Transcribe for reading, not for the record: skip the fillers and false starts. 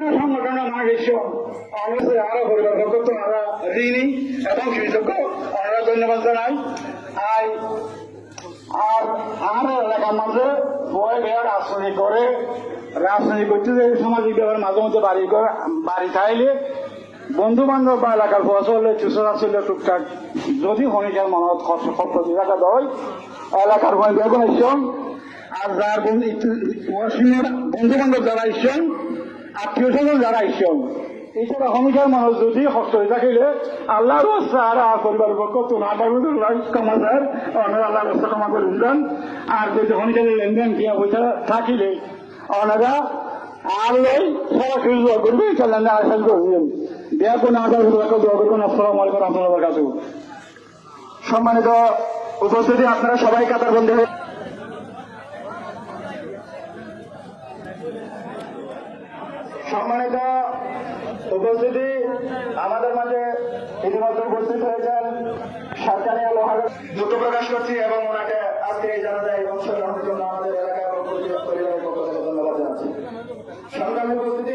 সংগঠনের মহাবিশ্ব অনেকে আরো পরিবার তোমরা ঋণী এবং কৃতজ্ঞ আমরা ধন্যবাদ জানাই। আর এলাকার মাঝে বয় বেয়ার রাজনীতি করে রাজনীতি করতে যে সামাজিক ব্যাপার মাঝে মধ্যে বাড়ি খাইলে বন্ধু বান্ধব বা এলাকার ফসলে চুষরা ছিল টুকটাক যদি হনিকার মনত খরচ টাকা দেয় এলাকার বেগুন আসছেন আর যার বন্ধু বান্ধব যারা আসছেন আত্মীয় স্বজন যারা আসছেন এছাড়া হনিকার মানুষ যদি কষ্ট হয়ে থাকিলে আল্লাহর রাস্তা আর পরিবার পক্ষ তোমার কমাজার আল্লাহ রাস্তা কমা করে উঠবেন। আর যদি হনিকার লেনদেন দিয়া পয়সা থাকিলে ওনারা আর সরাসরি দোয়া করবে লেনদেন আসান করবেন দেয়া কোন আদার দোয়া করবেন। আসসালামু আলাইকুম রহমতুল্লাহ বারাকাতুহু। সম্মানিত উপস্থিতি, আপনারা সবাই কাতারবন্দী হয়ে সম্মানিত উপস্থিতি, আমাদের মাঝে ইতিমধ্যে উপস্থিত হয়েছেন সরকারি আলোহার দুঃখ প্রকাশ করছি এবং ওনাকে আজকে এই জানাজায় অংশগ্রহণের জন্য আমাদের এলাকা এবং পরিবারের পক্ষ থেকে ধন্যবাদ জানাচ্ছি। সরকারি উপস্থিতি